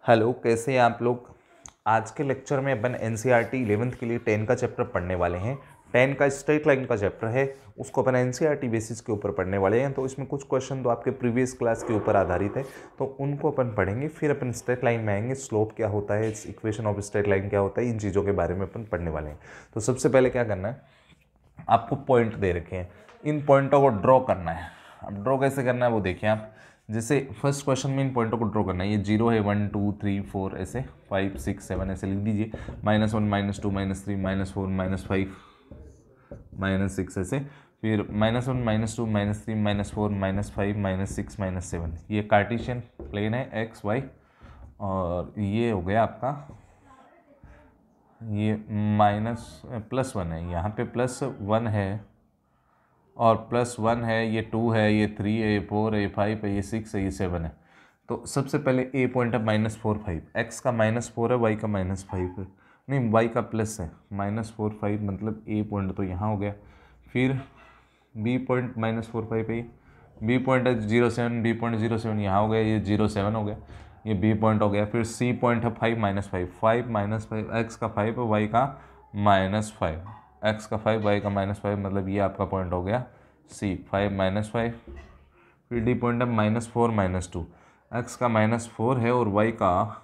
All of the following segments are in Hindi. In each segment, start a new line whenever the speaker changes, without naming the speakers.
हेलो, कैसे हैं आप लोग। आज के लेक्चर में अपन एनसीईआरटी 11th के लिए 10 का चैप्टर पढ़ने वाले हैं। 10 का स्ट्रेट लाइन का चैप्टर है, उसको अपन एनसीईआरटी बेसिस के ऊपर पढ़ने वाले हैं। तो इसमें कुछ क्वेश्चन तो आपके प्रीवियस क्लास के ऊपर आधारित है, तो उनको अपन पढ़ेंगे। फिर अपन स्ट्रेट लाइन में आएंगे, स्लोप क्या होता है, इक्वेशन ऑफ स्ट्रेट लाइन क्या होता है, इन चीज़ों के बारे में अपन पढ़ने वाले हैं। तो सबसे पहले क्या करना है, आपको पॉइंट दे रखे हैं, इन पॉइंटों को ड्रॉ करना है। अब ड्रॉ कैसे करना है वो देखिए आप। जैसे फर्स्ट क्वेश्चन में इन पॉइंटों को ड्रॉ करना है, ये 0 है, 1 2 3 4 ऐसे 5 6 7 ऐसे लिख दीजिए। -1 -2 -3 -4 -5 -6 ऐसे। फिर -1 -2 -3 -4 -5 -6 -7, ये कार्टेशियन प्लेन है x y। और ये हो गया आपका, ये +1 है, यहाँ पे +1 है और +1 है, ये 2 है, ये 3 है, ये 4 है, ये 5 है, ये 6 है, ये 7 है। तो सबसे पहले ए पॉइंट है -4 5, एक्स का -4 है, वाई का -5 है, नहीं वाई का प्लस है, -4 5 मतलब ए पॉइंट तो यहाँ हो गया। फिर बी पॉइंट -4 5 है, बी पॉइंट है 0 7, बी पॉइंट 0 7 यहाँ हो गया, ये 0 7 हो गया, ये बी पॉइंट हो गया। फिर सी पॉइंट है 5 -5 5 -5, एक्स का 5 है, वाई का -5, एक्स का 5 वाई का -5 मतलब ये आपका पॉइंट हो गया सी 5 -5। फिर डी पॉइंट है -4 -2, एक्स का -4 है और वाई का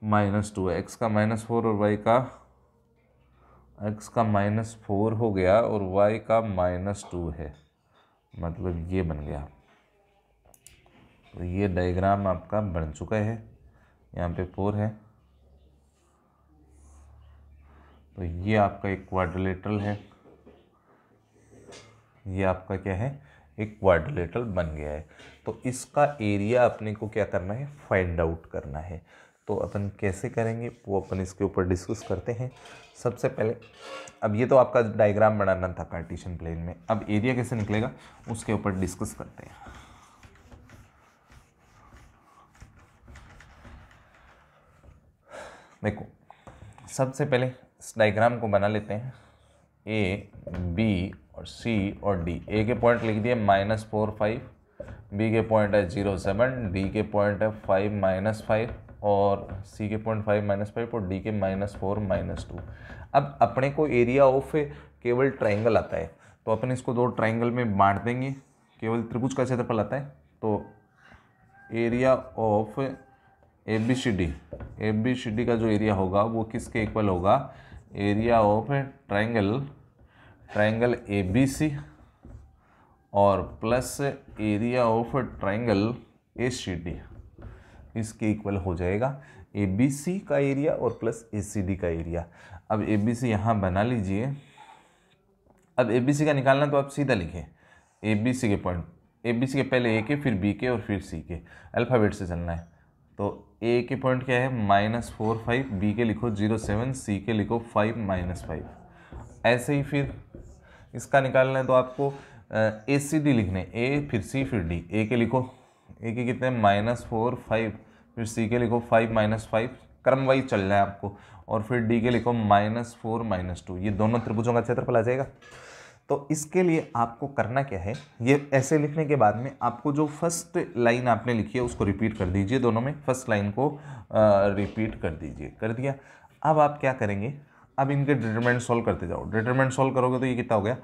-2 है, एक्स का -4 और वाई का, एक्स का -4 हो गया और वाई का -2 है, मतलब ये बन गया। तो ये डायग्राम आपका बन चुका है, यहाँ पे 4 है, तो ये आपका एक क्वाड्रिलेटरल है, ये आपका क्या है, एक क्वाड्रिलेटरल बन गया है। तो इसका एरिया अपने को क्या करना है, फाइंड आउट करना है। तो अपन कैसे करेंगे वो अपन इसके ऊपर डिस्कस करते हैं। सबसे पहले अब ये तो आपका डायग्राम बनाना था कार्टेशियन प्लेन में, अब एरिया कैसे निकलेगा उसके ऊपर डिस्कस करते हैं। देखो सबसे पहले इस डायग्राम को बना लेते हैं। ए बी और सी और डी, ए के पॉइंट लिख दिए -4 5, बी के पॉइंट है 0 7, डी के पॉइंट है 5 -5 और सी के पॉइंट 5 -5 और डी के -4 -2। अब अपने को एरिया ऑफ केवल ट्राइंगल आता है, तो अपन इसको दो ट्राइंगल में बांट देंगे। केवल त्रिभुज का क्षेत्रफल आता है, तो area of A B C D का जो एरिया होगा वो किसके इक्वल होगा, area of triangle A B C और plus area of triangle A C D, इसके इक्वल हो जाएगा ए बी सी का एरिया और प्लस ए सी डी का एरिया। अब ए बी सी यहाँ बना लीजिए। अब ए बी सी का निकालना तो आप सीधा लिखें, ए बी सी के पॉइंट, ए बी सी के पहले ए के फिर बी के और फिर सी के, अल्फ़ाबेट से चलना है। तो ए के पॉइंट क्या है -4 5, बी के लिखो 0 7, सी के लिखो 5 -5। ऐसे ही फिर इसका निकालना है तो आपको ए सी डी लिखने, ए फिर सी फिर डी। ए के लिखो, ए के कितने -4 5, फिर सी के लिखो 5 -5, क्रम वाइज चल रहा है आपको, और फिर डी के लिखो -4 -2। ये दोनों त्रिभुजों का क्षेत्रफल आ जाएगा। तो इसके लिए आपको करना क्या है, ये ऐसे लिखने के बाद में आपको जो फर्स्ट लाइन आपने लिखी है उसको रिपीट कर दीजिए, दोनों में फर्स्ट लाइन को रिपीट कर दीजिए। कर दिया। अब आप क्या करेंगे, अब इनके डिटरमिनेंट सॉल्व करते जाओ। डिटरमिनेंट सॉल्व करोगे तो ये कितना हो गया,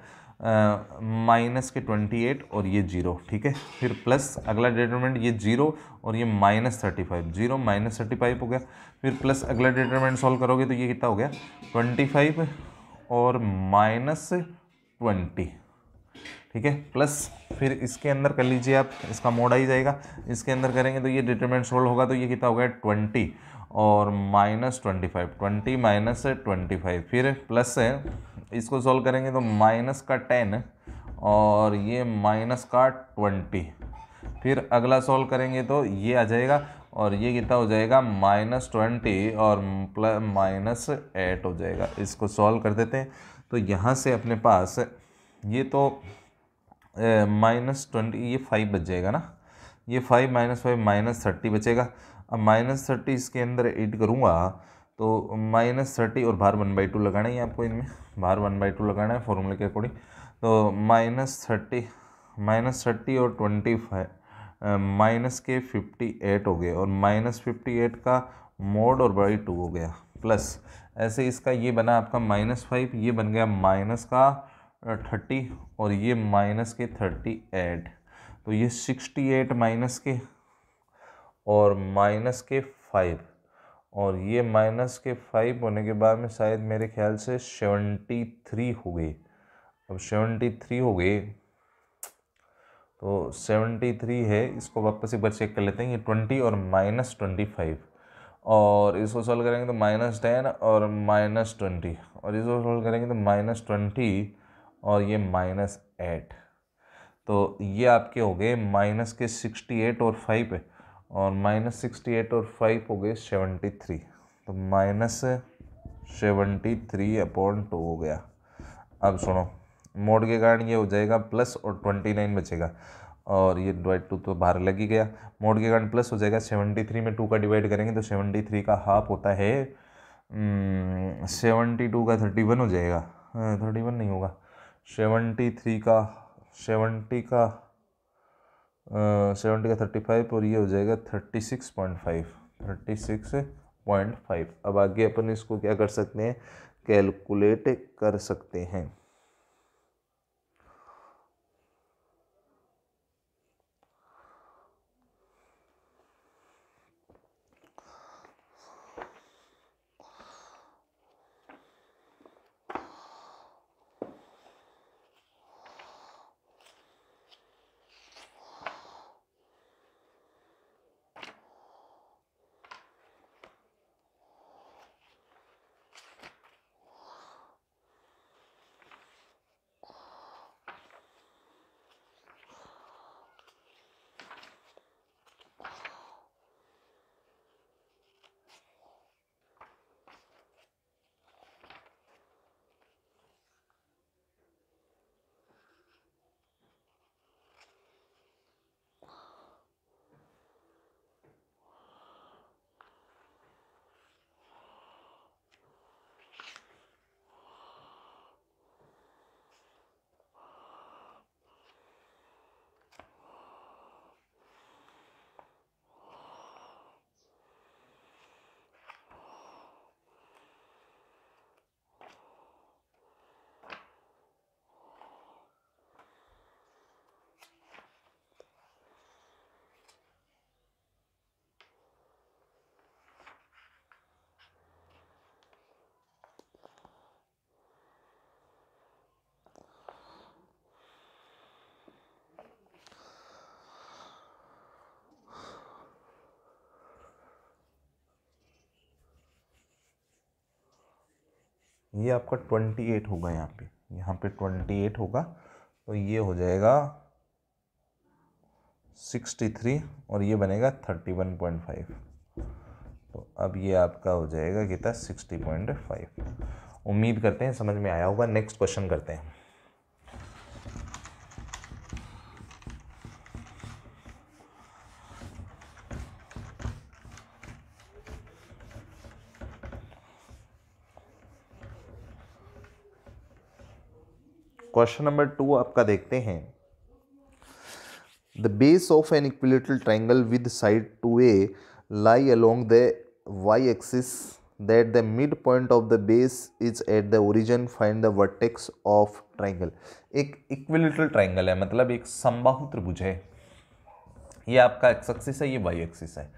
-28 और ये 0, ठीक है। फिर प्लस अगला डिटरमिनेंट ये 0 और ये -35, 0 -35 हो गया। फिर प्लस अगला डिटरमिनेंट सॉल्व करोगे तो ये कितना हो गया, 25 और -20, ठीक है। प्लस फिर इसके अंदर कर लीजिए आप, इसका मोड आ ही जाएगा, इसके अंदर करेंगे तो ये डिटरमिनेंट सोल्व होगा तो ये कितना हो गया 20 और -25, 20 -25। फिर प्लस है, इसको सॉल्व करेंगे तो माइनस का 10 और ये -20। फिर अगला सॉल्व करेंगे तो ये आ जाएगा और ये कितना हो जाएगा -20 और -8 हो जाएगा। इसको सॉल्व कर देते हैं तो यहाँ से अपने पास ये तो -20, ये 5 बच जाएगा ना, ये 5 -5 -30 बचेगा। अब -30 इसके अंदर ऐड करूँगा तो -30 और बाहर 1/2 लगाना है आपको, इनमें बाहर 1/2 लगाना है फॉर्मूले के अकॉर्डिंग। तो -30 और 25 माइनस के 58 हो गए और -58 का मोड और बाई 2 हो गया प्लस ऐसे इसका ये बना आपका -5, ये बन गया माइनस का 30 और ये माइनस के 38, तो ये 68 माइनस के और माइनस के 5 और ये माइनस के 5 होने के बाद में शायद मेरे ख्याल से 73 हो गई। अब 73 हो गई तो 73 है, इसको वापस एक बार चेक कर लेते हैं। ये 20 और -25 और इसको सॉल्व करेंगे तो -10 और -20 और इसको सॉल्व करेंगे तो -20 और ये -8, तो ये आपके हो गए माइनस के 68 और 5 और -68 और 5 हो गए 73, तो -73/2 हो गया। अब सुनो, मोड के कारण ये हो जाएगा प्लस और 29 बचेगा और ये डिवाइड 2 तो बाहर लग ही गया। मोड के कारण प्लस हो जाएगा, 73 में 2 का डिवाइड करेंगे तो 73 का हाफ होता है 72 का 31 हो जाएगा। 31 नहीं होगा, 73 का 70 का 35 और ये हो जाएगा 36.5। अब आगे अपन इसको क्या कर सकते हैं, कैलकुलेट कर सकते हैं। ये आपका 28 होगा, यहाँ पे 28 होगा, तो ये हो जाएगा 63 और ये बनेगा 31.5, तो अब ये आपका हो जाएगा कितना 60.5। उम्मीद करते हैं समझ में आया होगा। नेक्स्ट क्वेश्चन करते हैं। क्वेश्चन नंबर 2 आपका देखते हैं। The base of an equilateral triangle with side 2a lie along the y-axis that the midpoint of the base is at the origin. Find the vertex of triangle। एक इक्विलेटरल ट्राइंगल है, मतलब एक समबाहु त्रिभुज है। ये आपका एक्स एक्सिस है, ये वाई एक्सिस है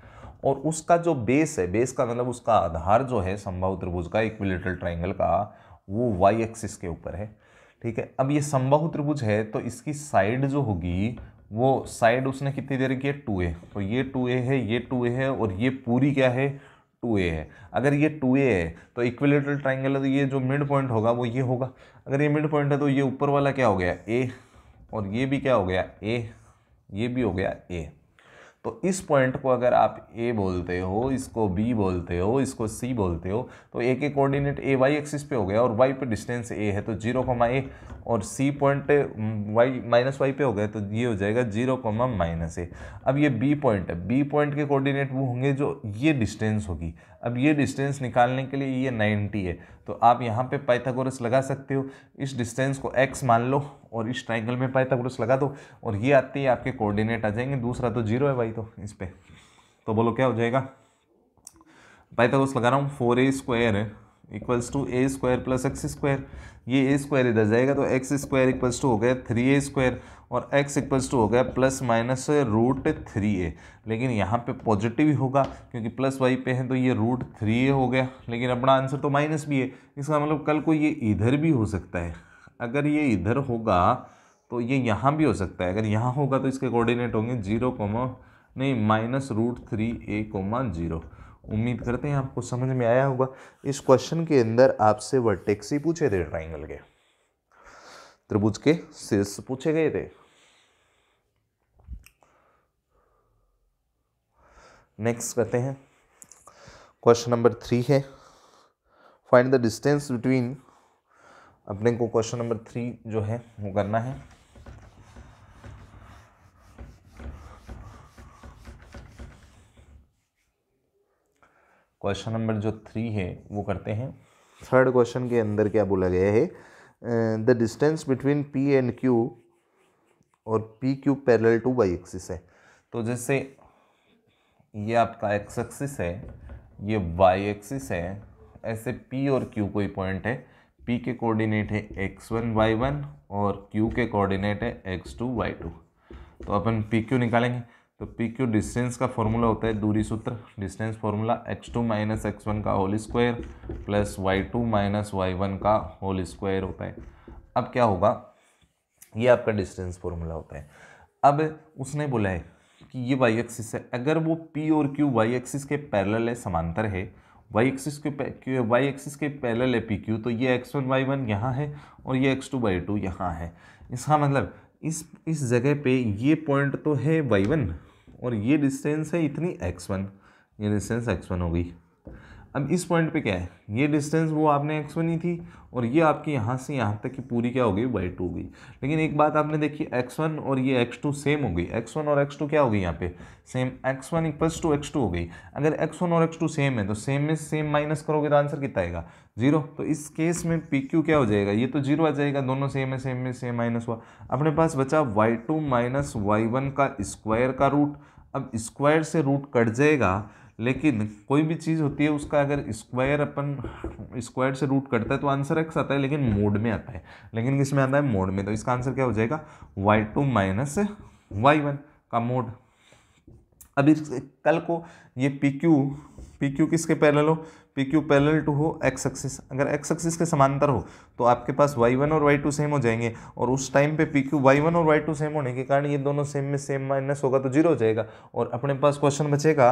और उसका जो बेस है, बेस का मतलब उसका आधार जो है समबाहु त्रिभुज का, इक्विलेटरल ट्राइंगल का, वो वाई एक्सिस के ऊपर है। ठीक है, अब ये समबाहु त्रिभुज है तो इसकी साइड जो होगी वो साइड उसने कितनी दे रखी है 2a, तो ये 2a है, ये 2a है और ये पूरी क्या है 2a है। अगर ये 2a है तो इक्विलेटरल ट्राइंगल है तो ये जो मिड पॉइंट होगा वो ये होगा। अगर ये मिड पॉइंट है तो ये ऊपर वाला क्या हो गया a और ये भी क्या हो गया a, ये भी हो गया a। तो इस पॉइंट को अगर आप a बोलते हो, इसको b बोलते हो, इसको c बोलते हो, तो a के कोऑर्डिनेट a y एक्सिस पे हो गया और y पे डिस्टेंस a है तो 0, a और c पॉइंट y पे हो गया तो ये हो जाएगा 0, -a। अब ये b पॉइंट है, b पॉइंट के कोऑर्डिनेट वो होंगे जो ये डिस्टेंस होगी। अब ये डिस्टेंस निकालने के लिए ये 90 है, तो आप यहाँ पे पाइथागोरस लगा सकते हो। इस डिस्टेंस को x मान लो और इस ट्राइंगल में पाइथागोरस लगा दो और ये आते ही आपके कोऑर्डिनेट आ जाएंगे। दूसरा तो 0 है भाई, तो इस पे तो बोलो क्या हो जाएगा। पाइथागोरस लगा रहा हूँ, 4a² equals to a² plus x²। ये a² इधर जाएगा तो x² इक्वल्स टू हो गया 3a² और x इक्वल्स टू हो गया प्लस माइनस √3a। लेकिन यहाँ पे पॉजिटिव ही होगा क्योंकि प्लस वाई पे है, तो ये √3a हो गया। लेकिन अपना आंसर तो माइनस भी है, इसका मतलब कल को ये इधर भी हो सकता है। अगर ये इधर होगा तो ये यहाँ भी हो सकता है। अगर यहाँ होगा तो इसके कोऑर्डिनेट होंगे 0, नहीं -√3a, 0। उम्मीद करते हैं आपको समझ में आया होगा। इस क्वेश्चन के अंदर आपसे वर्टेक्स ही पूछे थे, ट्राइंगल के त्रिभुज के शीर्ष पूछे गए थे। नेक्स्ट करते हैं, क्वेश्चन नंबर 3 है, फाइंड द डिस्टेंस बिटवीन। अपने को क्वेश्चन नंबर 3 जो है वो करना है। क्वेश्चन नंबर जो 3 है वो करते हैं। थर्ड क्वेश्चन के अंदर क्या बोला गया है, the distance between P and Q और PQ parallel to y axis है। तो जैसे ये आपका एक्स एक्सिस है, ये वाई एक्सिस है, ऐसे P और Q कोई पॉइंट है। P के कोऑर्डिनेट है x1 y1 और Q के कोऑर्डिनेट है x2 y2। तो अपन PQ निकालेंगे। तो PQ डिस्टेंस का फॉर्मूला होता है दूरी सूत्र, distance formula x2 minus x1 का whole square plus y2 minus y1 का होल स्क्वायर होता है। अब क्या होगा, ये आपका डिस्टेंस फॉर्मूला होता है। अब उसने बोला है कि ये y एक्सिस है, अगर वो P और Q y एक्सिस के पैरेलल है, समांतर है, y एक्सिस के पैरेलल है PQ, तो ये x1 y1 यहाँ है और ये x2 y2 यहाँ है। इसका मतलब इस जगह पे ये पॉइंट तो है y1 और ये डिस्टेंस है इतनी x1, ये डिस्टेंस x1 हो गई। अब इस पॉइंट पे क्या है, ये डिस्टेंस वो आपने x1 ही थी और ये आपकी यहाँ से यहाँ तक की पूरी क्या हो गई, y2 हो गई। लेकिन एक बात आपने देखी, x1 और ये x2 सेम हो गई, x1 और x2 क्या हो गई यहाँ पे same, x1 equals to x2 हो गई। अगर x1 और x2 सेम है तो सेम में सेम माइनस करोगे तो आंसर कितना आएगा, 0। तो इस केस में PQ क्या हो जाएगा, ये तो 0 आ जाएगा, दोनों सेम है, सेम में सेम माइनस हुआ। अपने पास बचा y2 माइनस y1 का स्क्वायर का रूट। अब स्क्वायर से रूट कट जाएगा, लेकिन कोई भी चीज़ होती है उसका अगर स्क्वायर अपन स्क्वायर से रूट करता है तो आंसर x आता है, लेकिन मोड में आता है। लेकिन किस में आता है, मोड में। तो इसका आंसर क्या हो जाएगा, y2 माइनस y1 का मोड। अभी कल को ये PQ किसके पैरेलल हो, PQ पैरेलल टू हो x एक्सिस। अगर x एक्सिस के समांतर हो तो आपके पास y1 और y2 सेम हो जाएंगे, और उस टाइम पे PQ y1 और y2 सेम होने के कारण ये दोनों सेम में सेम माइनस होगा तो 0 हो जाएगा। और अपने पास क्वेश्चन बचेगा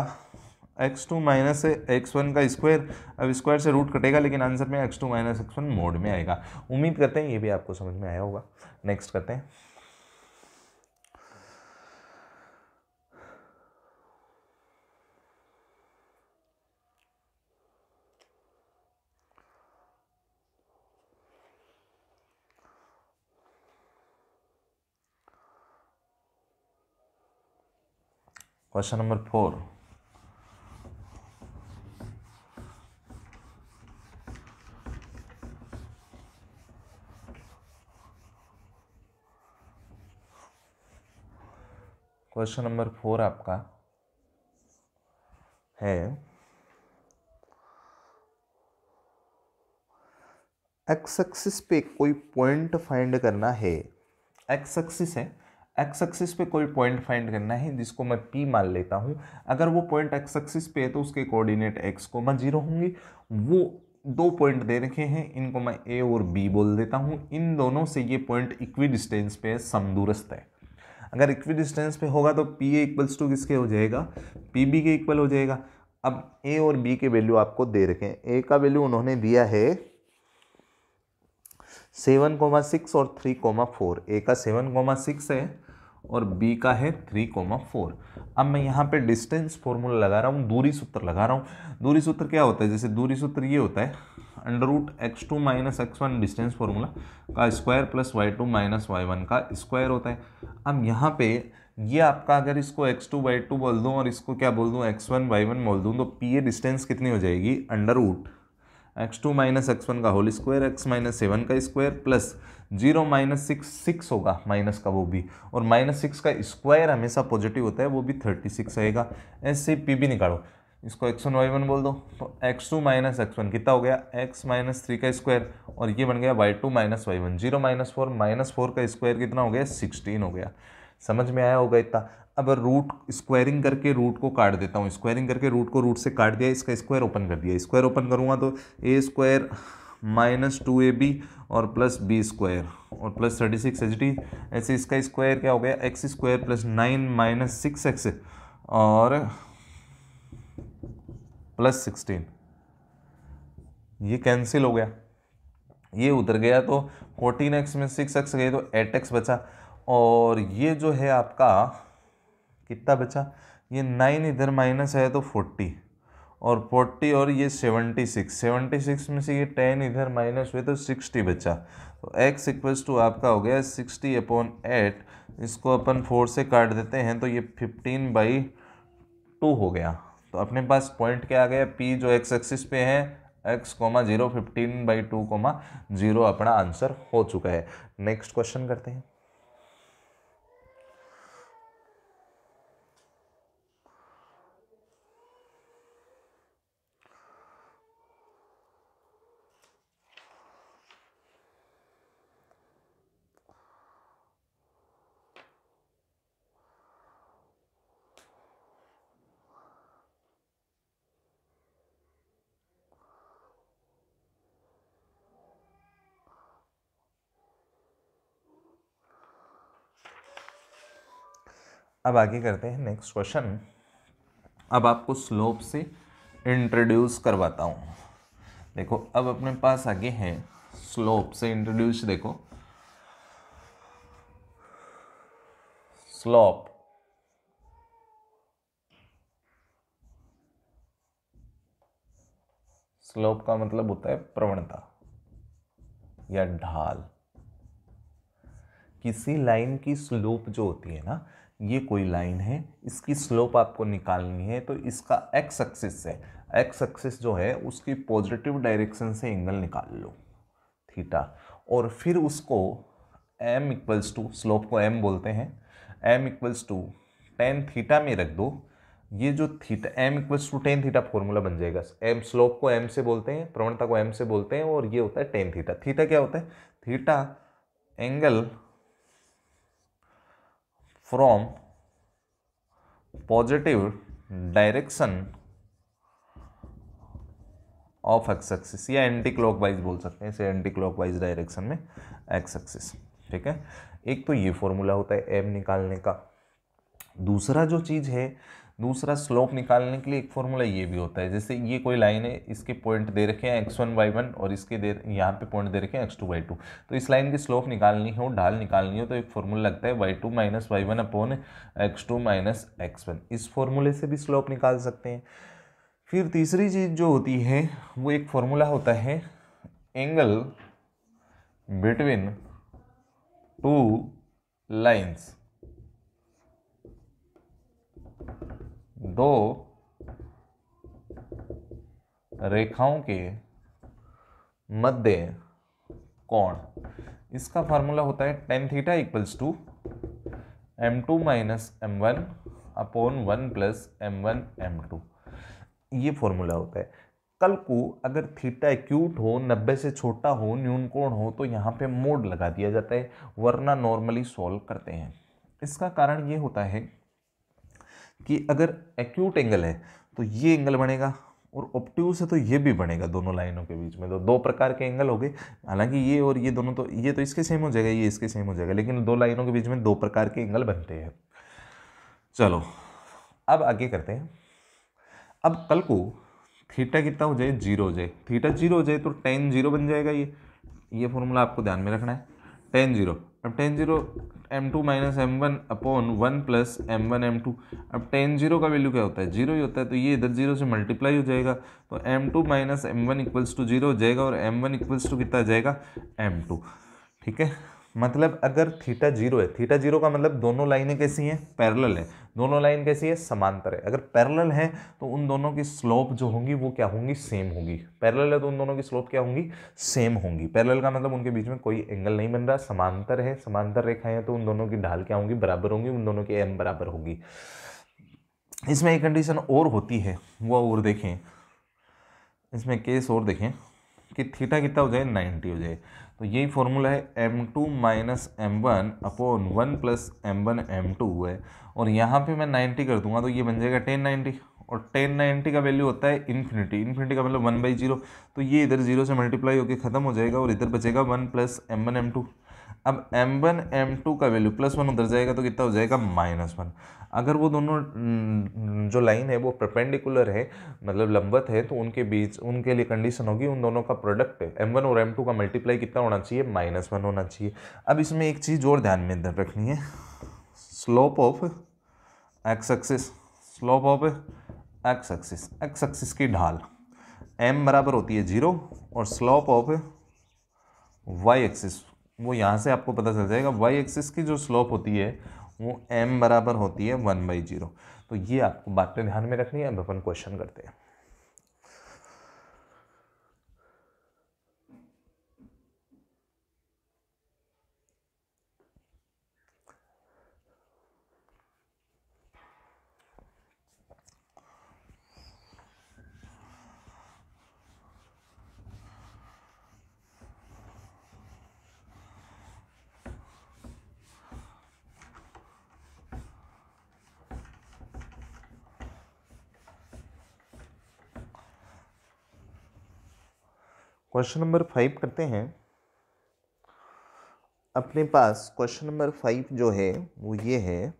x2 माइनस x1 का स्क्वायर। अब स्क्वायर से रूट कटेगा, लेकिन आंसर में x2 माइनस x1 मोड में आएगा। उम्मीद करते हैं ये भी आपको समझ में आया होगा। नेक्स्ट करते हैं, क्वेश्चन नंबर 4। क्वेश्चन नंबर 4 आपका है, एक्स एक्सिस पे कोई पॉइंट फाइंड करना है। एक्स एक्सिस है, एक्स एक्सिस पे कोई पॉइंट फाइंड करना है जिसको मैं P मान लेता हूँ। अगर वो पॉइंट एक्स एक्सिस पे है तो उसके कोऑर्डिनेट x, 0 होंगे। वो दो पॉइंट दे रखे हैं, इनको मैं A और B बोल देता हूँ। इन दोनों से ये पॉइंट इक्वी डिस्टेंस पे है, समदूरस्थ है। अगर इक्वी डिस्टेंस पे होगा तो PA इक्वल्स टू किसके हो जाएगा, PB के इक्वल हो जाएगा। अब A और B के वैल्यू आपको दे रखे हैं। A का वैल्यू उन्होंने दिया है 7,6 और 3,4। A का 7,6 है और B का है 3,4। अब मैं यहाँ पे डिस्टेंस फॉर्मूला लगा रहा हूँ, दूरी सूत्र लगा रहा हूँ। दूरी सूत्र क्या होता है, जैसे दूरी सूत्र ये होता है √x2 minus x1 distance formula का square plus y2 minus y1 का स्क्वायर होता है। अब यहाँ पे ये आपका अगर इसको x2/2 बोल दूँ और इसको क्या बोल दूँ x1/1 बोल दूँ, तो p ये डिस्टेंस कितनी हो जाएगी, √x2 - x1 का होल स्क्वायर x - 7 का स्क्वायर प्लस 0 - 6 होगा माइनस का वो भी, और -6 का स्क्वायर हमेशा पॉजिटिव होता है, वो भी 36 आएगा। ऐसे पी भी निकालो, इसको x1/1 बोल दो, तो x2 - x1 कितना हो गया, x - 3 का स्क्वायर, और ये बन गया y2 - y1, 0 - 4 का स्क्वायर कितना हो गया, 16 हो गया। समझ में आया होगा इतना। अब रूट स्क्वायरिंग करके रूट को काट देता हूँ, स्क्वायरिंग करके रूट को रूट से काट दिया, इसका स्क्वायर ओपन कर दिया, स्क्वायर ओपन करूँगा तो a² - 2ab और प्लस b² और प्लस 36 hd, ऐसे इसका स्क्वायर क्या हो गया, x² + 9 - 6x और प्लस 16, ये कैंसिल हो गया, ये उतर गया, तो 14x में 6x गए तो 8x बचा, और ये जो है आपका कितना बचा, ये 9 इधर माइनस है तो 40 और 40 और ये 76 में से ये 10 इधर माइनस हुए तो 60 बचा। तो x = आपका हो गया 60/8, इसको अपन 4 से काट देते हैं तो ये 15/2 हो गया। तो अपने पास पॉइंट क्या आ गया, p जो x एक्सिस पे है x, 0 15/2, 0 अपना आंसर हो चुका है। नेक्स्ट क्वेश्चन करते हैं। अब आगे करते हैं नेक्स्ट क्वेश्चन। अब आपको स्लोप से इंट्रोड्यूस करवाता हूँ। देखो अब अपने पास आगे है स्लोप से इंट्रोड्यूस। देखो स्लोप स्लोप का मतलब होता है प्रवणता या ढाल। किसी लाइन की स्लोप जो होती है ना, ये कोई लाइन है, इसकी स्लोप आपको निकालनी है, तो इसका एक्स एक्सिस है, एक्स एक्सिस जो है उसकी पॉजिटिव डायरेक्शन से एंगल निकाल लो थीटा, और फिर उसको m = स्लोप को m बोलते हैं, m = tan थीटा में रख दो। ये जो theta m = tan theta formula बन जाएगा। m स्लोप को m से बोलते हैं, प्रवणता को m से बोलते हैं, और ये होता है tan थीटा। थीटा क्या होता है, theta angle from positive direction of x axis, या एंटी क्लॉकवाइज बोल सकते हैं इसे, एंटी क्लॉकवाइज डायरेक्शन में एक्स एक्सिस। ठीक है, एक तो ये फॉर्मूला होता है एम निकालने का। दूसरा जो चीज़ है, दूसरा स्लोप निकालने के लिए एक फॉर्मूला ये भी होता है। जैसे ये कोई लाइन है, इसके पॉइंट दे रखे हैं x1/1 और इसके यहाँ पे पॉइंट दे रखे हैं x2/2, तो इस लाइन की स्लोप निकालनी हो, ढाल निकालनी हो, तो एक फॉर्मूला लगता है y2 - y1 x2 - x1। इस फॉर्मूले से भी स्लोप निकाल सकते हैं। फिर तीसरी चीज़ जो होती है वो एक फॉर्मूला होता है एंगल बिटवीन टू लाइन्स, दो रेखाओं के मध्य कोण। इसका फार्मूला होता है tan θ = m2 - m1/1 + m1 m2। ये फॉर्मूला होता है। कल को अगर थीटा एक्यूट हो, 90 से छोटा हो, न्यून कोण हो, तो यहाँ पे मोड लगा दिया जाता है, वरना नॉर्मली सॉल्व करते हैं। इसका कारण ये होता है कि अगर एक्यूट एंगल है तो ये एंगल बनेगा, और ऑब्ट्यूज है तो ये भी बनेगा, दोनों लाइनों के बीच में तो दो प्रकार के एंगल हो गए। हालांकि ये और ये दोनों, तो ये तो इसके सेम हो जाएगा, ये इसके सेम हो जाएगा, लेकिन दो लाइनों के बीच में दो प्रकार के एंगल बनते हैं। चलो अब आगे करते हैं। अब कल को थीटा कितना हो जाए, 0 हो जाए, थीटा 0 हो जाए तो tan 0 बन जाएगा। ये फॉर्मूला आपको ध्यान में रखना है, tan 0। अब tan 0 m2 - m1/1 + m1 m2। अब tan 0 का वैल्यू क्या होता है, 0 ही होता है, तो ये इधर 0 से मल्टीप्लाई हो जाएगा, तो m2 - m1 = 0 हो जाएगा, और m1 = कितना आ जाएगा, m2। ठीक है, मतलब अगर थीटा जीरो है, थीटा जीरो का मतलब दोनों लाइनें कैसी हैं, पैरेलल है, दोनों लाइन कैसी है, समांतर है। अगर पैरेलल है तो उन दोनों की स्लोप जो होंगी वो क्या होंगी, सेम होगी। पैरेलल है तो उन दोनों की स्लोप क्या होंगी, सेम होंगी। पैरेलल का मतलब उनके बीच में कोई एंगल नहीं बन रहा। समांतर है, समांतर रेखाएं हैं तो उन दोनों की ढाल क्या होंगी, बराबर होंगी, उन दोनों की एम बराबर होगी। इसमें एक कंडीशन और होती है, वो और देखें, इसमें केस और देखें कि थीटा कितना हो जाए, 90 हो जाए। तो यही फॉर्मूला है m2 minus m1 upon 1 plus m1 m2 है। और यहाँ पे मैं 90 कर दूंगा तो ये बन जाएगा 1090, और 1090 का वैल्यू होता है इन्फिनिटी। इन्फिनिटी का मतलब 1/0। तो ये इधर 0 से मल्टीप्लाई होकर खत्म हो जाएगा और इधर बचेगा 1 प्लस m1 m2। अब m1 m2 का वैल्यू +1 उधर जाएगा तो कितना हो जाएगा, -1। अगर वो दोनों जो लाइन है वो परपेंडिकुलर है, मतलब लंबवत है, तो उनके बीच उनके लिए कंडीशन होगी उन दोनों का प्रोडक्ट है m1 और m2 का मल्टीप्लाई कितना होना चाहिए, -1 होना चाहिए। अब इसमें एक चीज़ और ध्यान में रखनी है, slope of x axis, slope of x axis, x axis की ढाल m बराबर होती है 0 और स्लोप ऑफ वाई एक्सिस, वो यहाँ से आपको पता चल जाएगा, वाई एक्सिस की जो स्लोप होती है वो m बराबर होती है 1/0। तो ये आपको बातें ध्यान में रखनी है। अब अपन क्वेश्चन करते हैं। क्वेश्चन नंबर 5 करते हैं। अपने पास क्वेश्चन नंबर 5 जो है वो ये है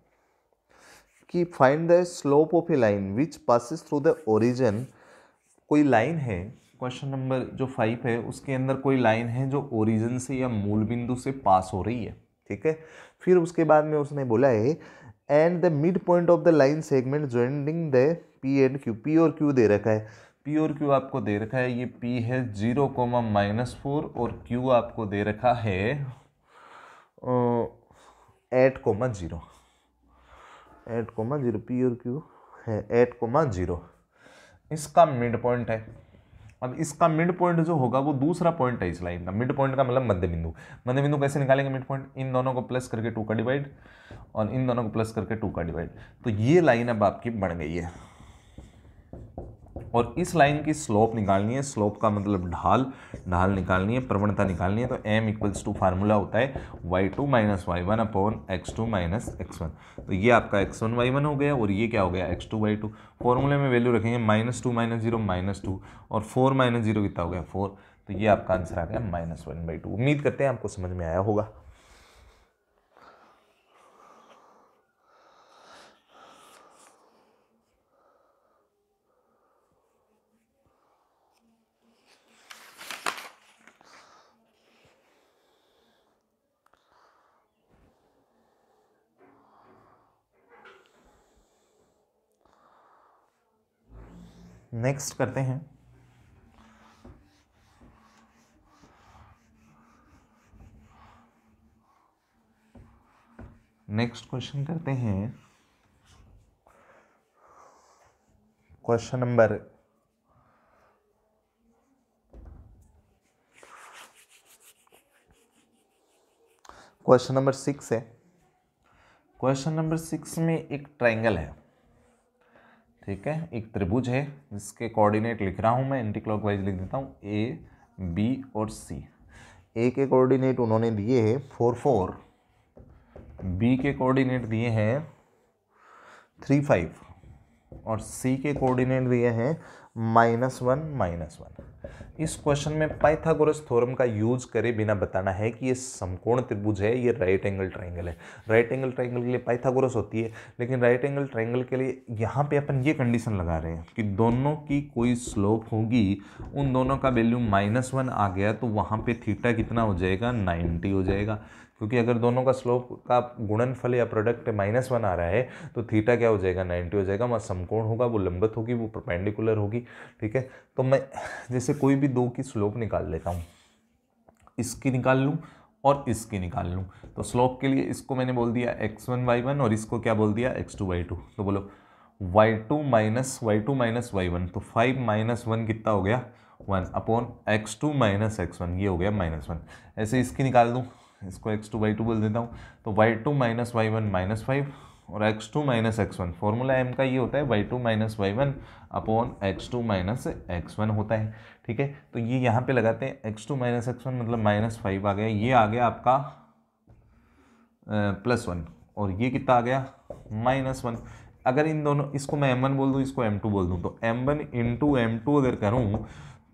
कि find the slope of A line which passes through the origin. कोई लाइन है, क्वेश्चन नंबर जो 5 है उसके अंदर कोई लाइन है जो ओरिजिन से या मूल बिंदु से पास हो रही है, ठीक है। फिर उसके बाद में उसने बोला है and the mid point of the line segment joining the P and Q. P और क्यू दे रखा है, पी और क्यू आपको दे रखा है, ये पी है 0,-4 और क्यू आपको दे रखा है 8,0। 8,0 पी और क्यू है 8,0। इसका मिड पॉइंट है। अब इसका मिड पॉइंट जो होगा वो दूसरा पॉइंट है इस लाइन का। मिड पॉइंट का मतलब मध्य बिंदु। मध्य बिंदु कैसे निकालेंगे मिड पॉइंट, इन दोनों को प्लस करके 2 का डिवाइड और इन दोनों को प्लस करके 2 का डिवाइड। तो ये लाइन अब आपकी बन गई है और इस लाइन की स्लोप निकालनी है। स्लोप का मतलब ढाल, ढाल निकालनी है, प्रवणता निकालनी है। तो m इक्वल्स टू फार्मूला होता है y2 minus y1 upon x2 minus x1। तो ये आपका x1 y1 हो गया और ये क्या हो गया x2 y2। फॉर्मूले में वैल्यू रखेंगे -2 - 0 -2 और 4 - 0 कितना हो गया 4। तो ये आपका आंसर आ गया -1/2। उम्मीद करते हैं आपको समझ में आया होगा। नेक्स्ट करते हैं। नेक्स्ट क्वेश्चन करते हैं क्वेश्चन नंबर 6 है। क्वेश्चन नंबर 6 में एक ट्रायंगल है, ठीक है, एक त्रिभुज है जिसके कोऑर्डिनेट लिख रहा हूं मैं, एंटी क्लॉकवाइज लिख देता हूं, ए बी और सी। ए के कोऑर्डिनेट उन्होंने दिए हैं 4 4, बी के कोऑर्डिनेट दिए हैं 3 5 और सी के कोऑर्डिनेट दिए हैं -1 -1। इस क्वेश्चन में पाइथागोरस थ्योरम का यूज करे बिना बताना है कि ये समकोण त्रिभुज है, ये राइट एंगल ट्रायंगल है। राइट एंगल ट्रायंगल के लिए पाइथागोरस होती है, लेकिन राइट एंगल ट्रायंगल के लिए यहाँ पे अपन ये कंडीशन लगा रहे हैं कि दोनों की कोई स्लोप होगी, उन दोनों का वैल्यू -1 आ गया तो वहाँ पे थीटा कितना हो जाएगा, 90 हो जाएगा। क्योंकि अगर दोनों का स्लोप का गुणनफल या प्रोडक्ट -1 आ रहा है तो थीटा क्या हो जाएगा, 90 हो जाएगा। वह समकोण होगा, वो लंबवत होगी, वो परपेंडिकुलर होगी, ठीक है। तो मैं जैसे कोई भी दो की स्लोप निकाल लेता हूँ, इसकी निकाल लूँ और इसकी निकाल लूँ। तो स्लोप के लिए इसको मैंने बोल दिया x1 y1 और इसको क्या बोल दिया x2 y2। तो बोलो y2 माइनस y1, तो 5 माइनस 1 कितना हो गया 1 अपॉन x2 माइनस x1, ये हो गया -1। ऐसे इसकी निकाल दूँ, इसको x2 y2 बोल देता हूँ। तो y2 माइनस y1 -5 और x2 minus x1, formula m का ये होता है y2 minus y1 upon x2 minus x1 होता है। ठीक है, तो ये यहाँ पे लगाते हैं x2 माइनस x1 मतलब -5 आ गया, ये आ गया आपका +1 और ये कितना आ गया -1। अगर इन दोनों, इसको मैं m1 बोल दूँ, इसको m2 बोल दूँ, तो m1 इंटू m2 अगर करूँ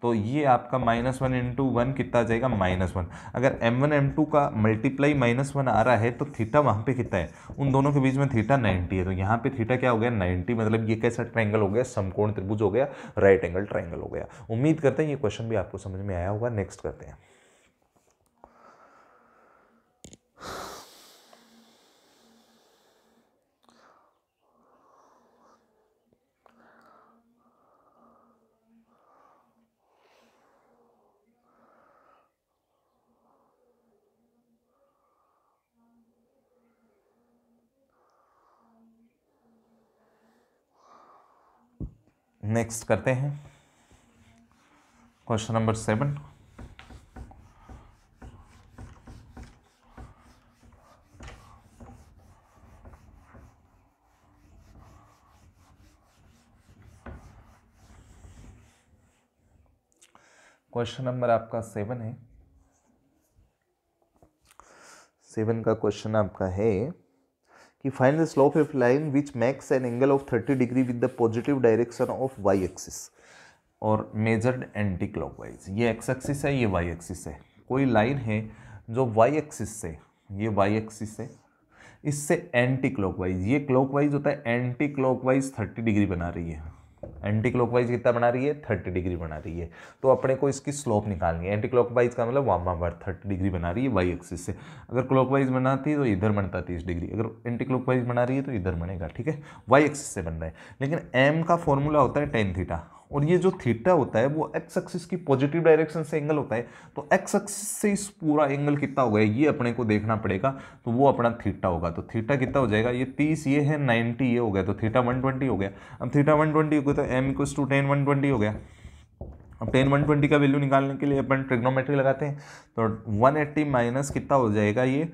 तो ये आपका -1 इंटू 1 कितना आ जाएगा -1। अगर m1 m2 का मल्टीप्लाई -1 आ रहा है तो थीटा वहाँ पे कितना है, उन दोनों के बीच में थीटा 90 है, तो यहाँ पे थीटा क्या हो गया 90, मतलब ये कैसा ट्रायंगल हो गया, समकोण त्रिभुज हो गया, राइट एंगल ट्रायंगल हो गया। उम्मीद करते हैं ये क्वेश्चन भी आपको समझ में आया होगा। नेक्स्ट करते हैं। नेक्स्ट करते हैं क्वेश्चन नंबर 7। क्वेश्चन नंबर आपका 7 है। 7 का क्वेश्चन आपका है कि find the slope of line which makes an angle of 30 degree with the positive direction of y axis और मेजर्ड एंटी क्लॉकवाइज। ये एक्स एक्सिस है, ये वाई एक्सिस है। कोई लाइन है जो वाई एक्सिस से, ये वाई एक्सिस है, इससे एंटी क्लॉकवाइज, ये क्लॉकवाइज होता है, एंटी क्लॉकवाइज 30 डिग्री बना रही है। एंटी क्लॉकवाइज कितना बना रही है 30 डिग्री बना रही है। तो अपने को इसकी स्लोप निकालनी है। एंटी क्लॉकवाइज का मतलब वामावर्त 30 डिग्री बना रही है वाई एक्सिस से। अगर क्लॉकवाइज बनाती है तो इधर बनता 30 डिग्री, अगर एंटी क्लॉकवाइज बना रही है तो इधर बनेगा। ठीक है, वाई एक्सिस से बन रहा है। लेकिन एम का फॉर्मूला होता है टेन थीटा, और ये जो थीटा होता है वो एक्स एक्सिस की पॉजिटिव डायरेक्शन से एंगल होता है। तो एक्स एक्सिस से इस पूरा एंगल कितना होगा ये अपने को देखना पड़ेगा, तो वो अपना थीटा होगा। तो थीटा कितना हो जाएगा, ये 30 ये है, 90 ये हो गया, तो थीटा 120 हो गया। अब थीटा 120 हो गया तो m इक्वल्स टू 10 120 हो गया। अब 10 120 का वैल्यू निकालने के लिए अपन ट्रिग्नोमेट्री लगाते हैं, तो 180 माइनस कितना हो जाएगा ये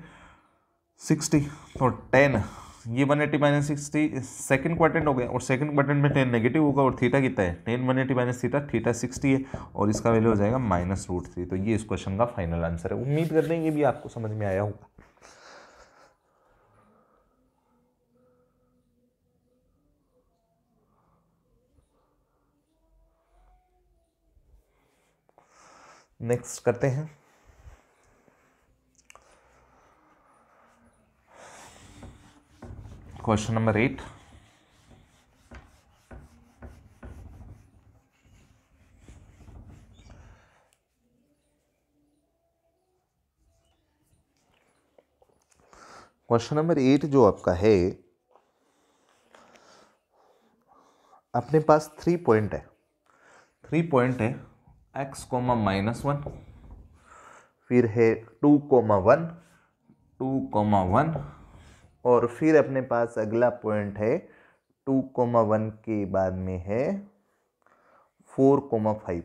60, तो 10, ये 180 माइनस 60 सेकंड क्वाड्रेंट हो गया, और सेकंड क्वाड्रेंट में 10 नेगेटिव होगा, और थीटा कितना है 10 180 माइनस थीटा 60 है, और इसका वैल्यू हो जाएगा -√3। तो ये इस क्वेश्चन का फाइनल आंसर है। उम्मीद करते हैं ये भी आपको समझ में आया होगा। नेक्स्ट करते हैं क्वेश्चन नंबर 8। क्वेश्चन नंबर 8 जो आपका है, अपने पास 3 पॉइंट है, 3 पॉइंट है x, -1, फिर है 2, 1, 2, 1, और फिर अपने पास अगला पॉइंट है 2, 1 के बाद में है 4, 5,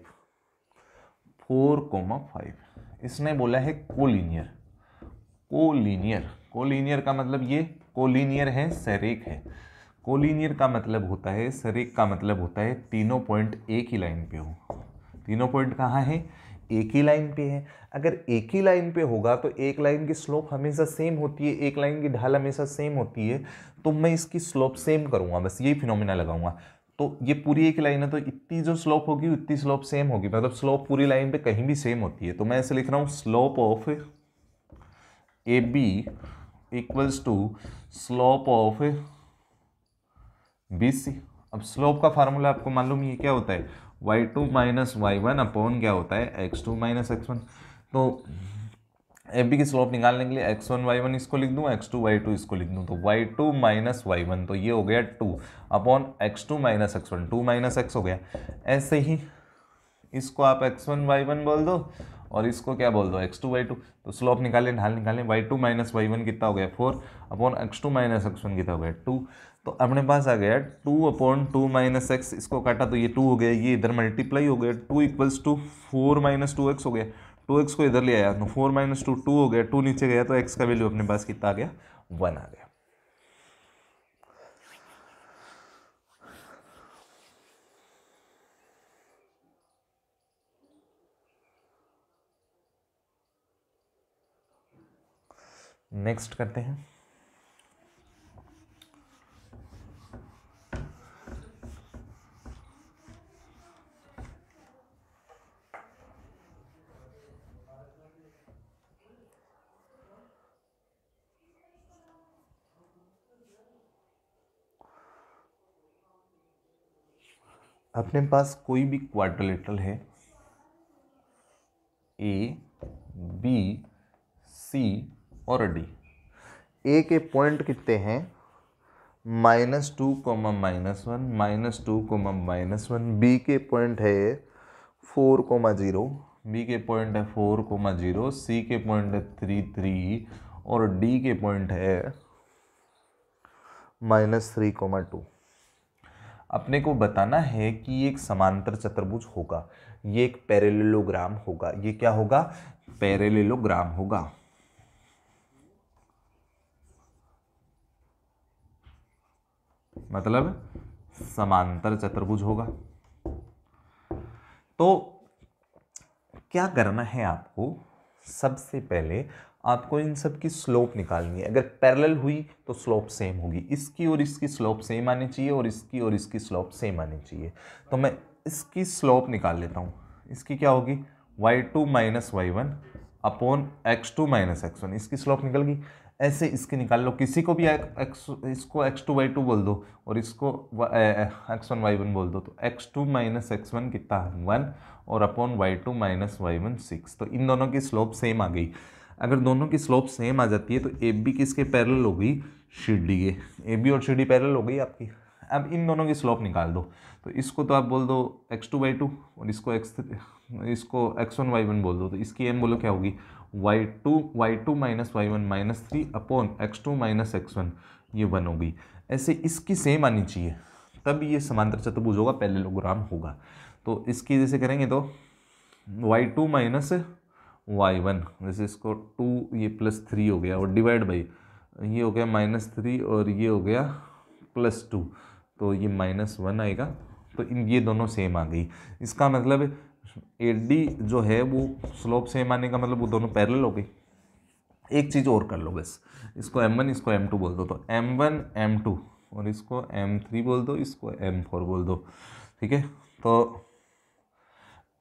4, 5। इसने बोला है कोलिनियर। कोलिनियर, कोलिनियर का मतलब ये कोलिनियर है, सरेख है। कोलिनियर का मतलब होता है, सरेख का मतलब होता है तीनों पॉइंट एक ही लाइन पे हो। तीनों पॉइंट कहाँ है, एक ही लाइन पे है। अगर एक ही लाइन पे होगा तो एक लाइन की स्लोप हमेशा सेम होती है, एक लाइन की ढाल हमेशा सेम होती है, तो मैं इसकी स्लोप सेम करूंगा, बस यही फिनोमिना लगाऊंगा। तो ये पूरी एक लाइन है, तो इतनी जो स्लोप होगी उतनी स्लोप सेम होगी, मतलब स्लोप पूरी लाइन पे कहीं भी सेम होती है। तो मैं ऐसे लिख रहा हूँ slope of A B equals to slope of B C. अब स्लोप का फार्मूला आपको मालूम है क्या होता है, y2 माइनस y1 अपॉन क्या होता है x2 माइनस x1। तो ए बी की स्लोप निकालने के लिए x1 y1 इसको लिख दूँ, x2 y2 इसको लिख दूँ, तो y2 माइनस y1 तो ये हो गया 2 upon x2 minus x1, 2 minus x हो गया। ऐसे ही इसको आप x1 y1 बोल दो, और इसको क्या बोल दो x2 y2। तो स्लोप निकालें, ढाल निकालें, y2 माइनस y1 कितना हो गया 4 अपॉन x2 माइनस x1 कितना हो गया 2। तो अपने पास आ गया 2 अपॉन 2 माइनस एक्स, इसको काटा तो ये 2 हो गया, ये इधर मल्टीप्लाई हो गया, 2 इक्वल्स टू 4 माइनस 2x हो गया, 2x को इधर ले आया तो 4 माइनस 2 2 हो गया, 2 नीचे गया तो x का वैल्यू अपने पास कितना आ गया 1 आ गया। नेक्स्ट करते हैं। अपने पास कोई भी क्वाड्रिलेटरल है ए बी सी और डी। ए के पॉइंट कितने हैं -2, -1, -2, -1। बी के पॉइंट है 4, 0, बी के पॉइंट है 4, 0, सी के पॉइंट है 3, 3 और डी के पॉइंट है -3, 2। अपने को बताना है कि ये एक समांतर चतुर्भुज होगा, ये एक पैरेललोग्राम होगा। ये क्या होगा? पैरेललोग्राम होगा। मतलब समांतर चतुर्भुज होगा। तो क्या करना है आपको? सबसे पहले आपको इन सब की स्लोप निकालनी है। अगर पैरेलल हुई तो स्लोप सेम होगी, इसकी और इसकी स्लोप सेम आनी चाहिए और इसकी और इसकी स्लोप सेम आनी चाहिए। तो मैं इसकी स्लोप निकाल लेता हूँ। इसकी क्या होगी? y2 minus y1 upon x2 minus x1। इसकी स्लोप निकल गई। ऐसे इसकी निकाल लो, किसी को भी इसको x2 y2 बोल दो और इसको x1 y1 बोल दो। तो x2 माइनस x1 कितना है 1 और अपॉन y2 माइनस y1 6। तो इन दोनों की स्लोप सेम आ गई। अगर दोनों की स्लोप सेम आ जाती है तो ए बी किसके पैरेलल हो गई? सी डी के। ए बी और सी डी पैरेलल हो गई आपकी। अब इन दोनों की स्लोप निकाल दो। तो इसको तो आप बोल दो x2 y2 और इसको x1 y1 बोल दो। तो इसकी एम बोलो क्या होगी? y2 minus y1 minus 3 upon x2 minus x1, ये 1 होगी। ऐसे इसकी सेम आनी चाहिए तब ये समांतर चतुर्भुज होगा, पैरेललोग्राम होगा। तो इसकी जैसे करेंगे तो y2 माइनस y1, जैसे इसको 2 ये +3 हो गया और डिवाइड बाई ये हो गया -3 और ये हो गया +2, तो ये -1 आएगा। तो इन ये दोनों सेम आ गई। इसका मतलब ए डी जो है वो स्लोप सेम आने का मतलब वो दोनों पैरेलल हो गई। एक चीज़ और कर लो बस, इसको m1 इसको m2 बोल दो। तो m1 m2 और इसको m3 बोल दो, इसको m4 बोल दो। ठीक है, तो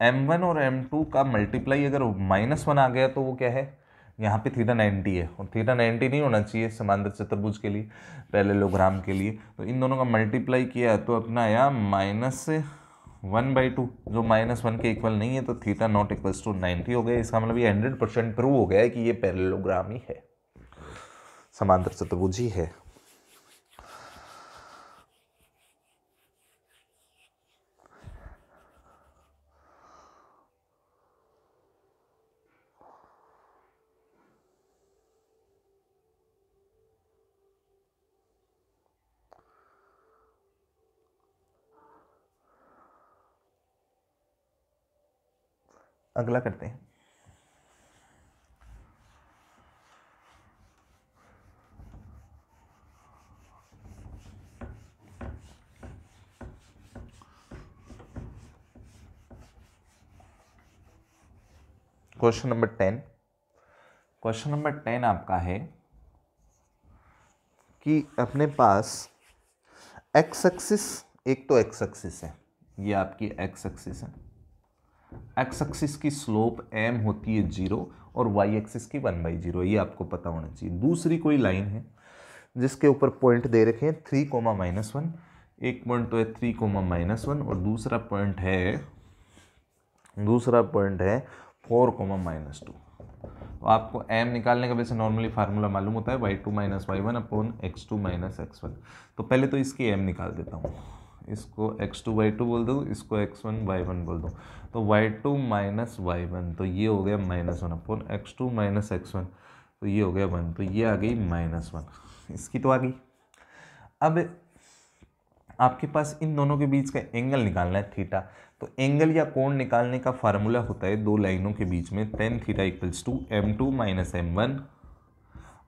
m1 और m2 का मल्टीप्लाई अगर -1 आ गया तो वो क्या है? यहाँ पे थीटा 90 है और थीटा 90 नहीं होना चाहिए समांतर चतुर्भुज के लिए, पैरेललोग्राम के लिए। तो इन दोनों का मल्टीप्लाई किया तो अपना आया -1/2, जो -1 के इक्वल नहीं है। तो थीटा नॉट इक्वल्स टू 90 हो गया। इसका मतलब ये 100% प्रूव हो गया है कि ये पैरेललोग्राम ही है, समांतर चतुर्भुज ही है। अगला करते हैं। Question number 10। क्वेश्चन नंबर 10 आपका है कि अपने पास एक्स एक्सिस, एक तो एक्स एक्सिस है, ये आपकी एक्स एक्सिस है। एक्स एक्सिस की स्लोप m होती है 0 और y एक्सिस की 1/0, ये आपको पता होना चाहिए। दूसरी कोई लाइन है जिसके ऊपर पॉइंट दे रखे हैं 3, -1। एक पॉइंट तो है 3, -1 और दूसरा पॉइंट है 4, -2। तो आपको m निकालने का वैसे नॉर्मली फार्मूला मालूम होता है y2 minus y1 upon x2 minus x1। तो पहले तो इसकी m निकाल देता हूँ। इसको x2/2 बोल दो, इसको x1/1 बोल दो, तो y2 माइनस y1, तो ये हो गया -1 अपॉन x2 माइनस x1, तो ये हो गया 1, तो ये आ गई -1, इसकी तो आ गई। अब आपके पास इन दोनों के बीच का एंगल निकालना है थीटा, तो एंगल या कोण निकालने का फार्मूला होता है दो लाइनों के बीच में tan theta equals to m2 minus m1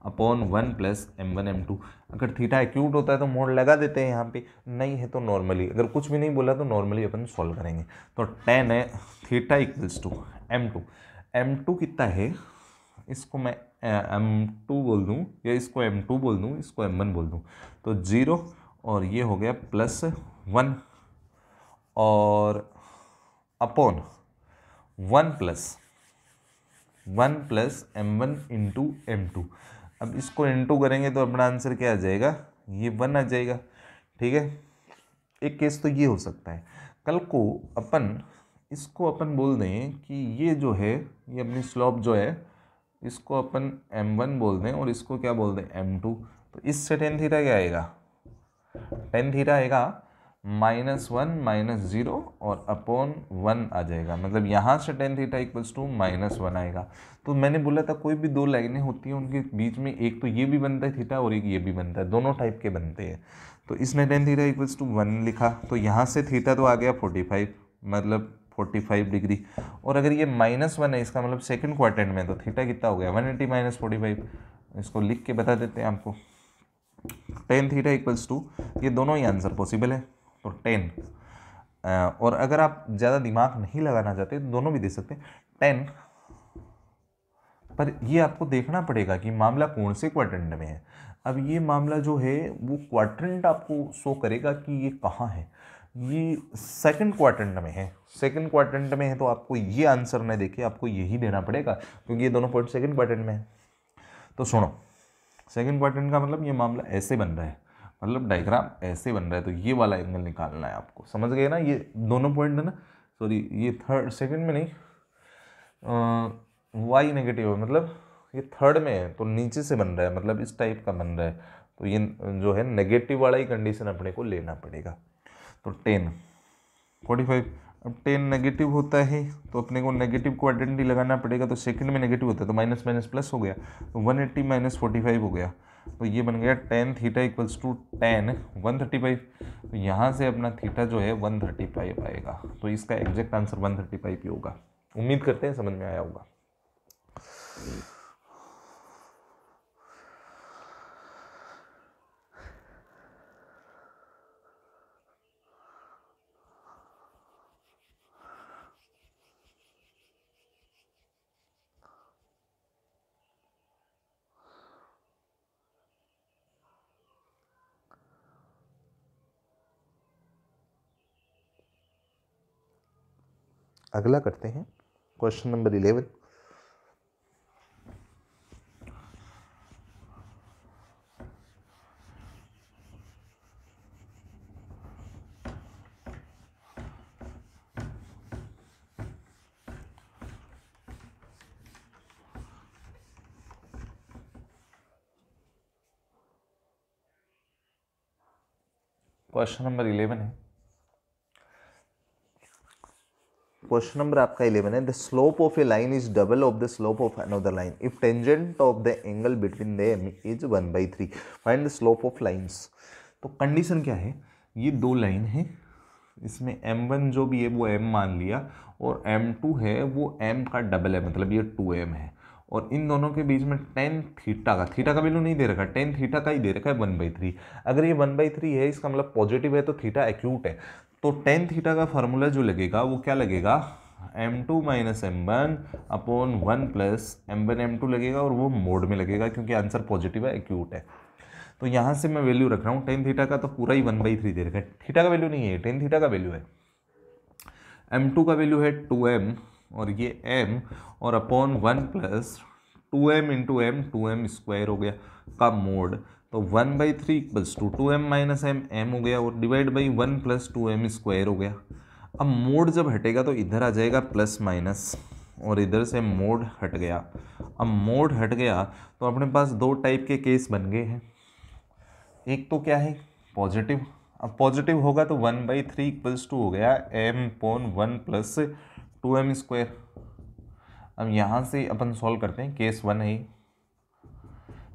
upon 1 plus m1 m2। अगर थीटा एक्यूट होता है तो मोड लगा देते हैं यहाँ पे, नहीं है तो नॉर्मली, अगर कुछ भी नहीं बोला तो नॉर्मली अपन सॉल्व करेंगे। तो tan है थीटा इक्वल्स टू m2 कितना है, इसको मैं m2 बोल दूँ या इसको m2 बोल दूँ, इसको m1 बोल दूँ, तो 0 और ये हो गया +1 और upon 1 plus m1 into m2। अब इसको इंटू करेंगे तो अपना आंसर क्या आ जाएगा, ये 1 आ जाएगा। ठीक है, एक केस तो ये हो सकता है। कल को इसको अपन बोल दें कि ये जो है, ये अपनी स्लोप जो है, इसको अपन m1 बोल दें और इसको क्या बोल दें m2, तो इससे tan थीटा क्या आएगा, tan थीटा आएगा -1 -0 और अपॉन 1 आ जाएगा, मतलब यहाँ से tan थीटा इक्वल्स टू -1 आएगा। तो मैंने बोला था कोई भी दो लाइनें होती हैं उनके बीच में एक तो ये भी बनता है थीटा और एक ये भी बनता है, दोनों टाइप के बनते हैं। तो इसने tan थीटा इक्वल्स टू 1 लिखा, तो यहाँ से थीटा तो आ गया 45, मतलब 45 डिग्री, और अगर ये -1 है इसका मतलब सेकंड क्वाड्रेंट में, तो थीटा कितना हो गया 180 - 45। इसको लिख के बता देते हैं आपको, tan थीटा इक्वल्स टू, ये दोनों ही आंसर पॉसिबल है, तो 10। और अगर आप ज़्यादा दिमाग नहीं लगाना चाहते तो दोनों भी दे सकते हैं 10, पर ये आपको देखना पड़ेगा कि मामला कौन से क्वाड्रेंट में है। अब ये मामला जो है वो क्वाड्रेंट आपको शो करेगा कि ये कहाँ है, ये सेकंड क्वाड्रेंट में है। सेकंड क्वाड्रेंट में है तो आपको ये आंसर न देके आपको यही देना पड़ेगा, क्योंकि ये दोनों पॉइंट सेकंड क्वाड्रेंट में है। तो सुनो, सेकंड क्वाड्रेंट का मतलब ये मामला ऐसे बन रहा है, मतलब डायग्राम ऐसे बन रहा है, तो ये वाला एंगल निकालना है आपको, समझ गए ना। ये दोनों पॉइंट है ना, सॉरी ये थर्ड, सेकंड में नहीं, वाई नेगेटिव है, मतलब ये थर्ड में है तो नीचे से बन रहा है, मतलब इस टाइप का बन रहा है, तो ये जो है नेगेटिव वाला ही कंडीशन अपने को लेना पड़ेगा। तो 10 45, अब 10 नेगेटिव होता है तो अपने को नेगेटिव क्वाड्रेंट ही लगाना पड़ेगा, तो सेकंड में नेगेटिव होता है तो माइनस माइनस प्लस हो गया, तो 180 - 45 हो गया, तो ये बन गया tan theta equals to tan 135। तो यहाँ से अपना थीटा जो है 135 आएगा, तो इसका एग्जैक्ट आंसर 135 ही होगा। उम्मीद करते हैं समझ में आया होगा। अगला करते हैं क्वेश्चन नंबर 11। क्वेश्चन नंबर 11 है, क्वेश्चन नंबर आपका 11 है, the slope of A line is double of the slope of another line if tangent of the angle between them is 1/3, find the slope of lines. तो कंडीशन क्या है, ये दो लाइन है, इसमें m1 जो भी है वो m मान लिया और m2 है वो m का डबल है, मतलब ये 2m है, और इन दोनों के बीच में tan थीटा का वैल्यू नहीं दे रखा, tan थीटा का ही दे रखा है 1/3। अगर ये 1/3 है इसका मतलब पॉजिटिव है तो थीटा एक्यूट है, तो tan थीटा का फार्मूला जो लगेगा वो क्या लगेगा, m2 - m1 upon 1 plus m1 m2 लगेगा, और वो मोड में लगेगा क्योंकि आंसर पॉजिटिव है, एक्यूट है। तो यहाँ से मैं वैल्यू रख रहा हूँ tan थीटा का, तो पूरा ही 1/3 दे रखा है, थीटा का वैल्यू नहीं है, tan थीटा का वैल्यू है, m2 का वैल्यू है 2m और ये m, और upon 1 plus 2m into m, 2m square हो गया का मोड, तो 1/3 equals to 2m minus m हो गया, और divide by 1 plus 2m square हो गया। अब मोड जब हटेगा तो इधर आ जाएगा प्लस माइनस, और इधर से मोड हट गया। अब मोड हट गया तो अपने पास दो टाइप के केस बन गए हैं, एक तो क्या है पॉजिटिव, अब पॉजिटिव होगा तो 1/3 इक्वल्स टू हो गया m/1 प्लस 2m²। अब यहाँ से अपन सॉल्व करते हैं, केस 1 है,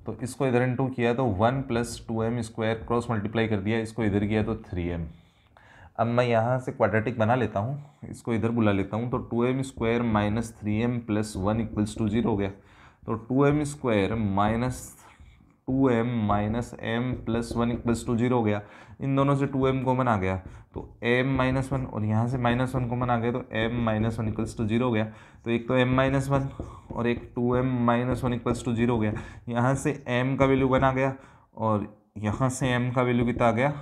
तो इसको इधर इंटू किया तो 1 प्लस 2m² क्रॉस मल्टीप्लाई कर दिया, इसको इधर किया तो 3m। अब मैं यहाँ से क्वाड्रेटिक बना लेता हूँ, इसको इधर बुला लेता हूँ, तो 2m² minus 3m plus 1 equals to 0 हो गया। तो 2m² minus 2m minus m plus 1 equals to 0 हो गया। इन दोनों से 2m कॉमन आ गया तो m-1, और यहाँ से -1 कॉमन आ गया तो m-1 इक्वल्स टू 0 हो गया। तो एक तो m-1 और एक 2m-1 इक्वल्स टू 0 हो गया। यहाँ से m का वैल्यू 1 आ गया और यहाँ से m का वैल्यू कितना आ गया,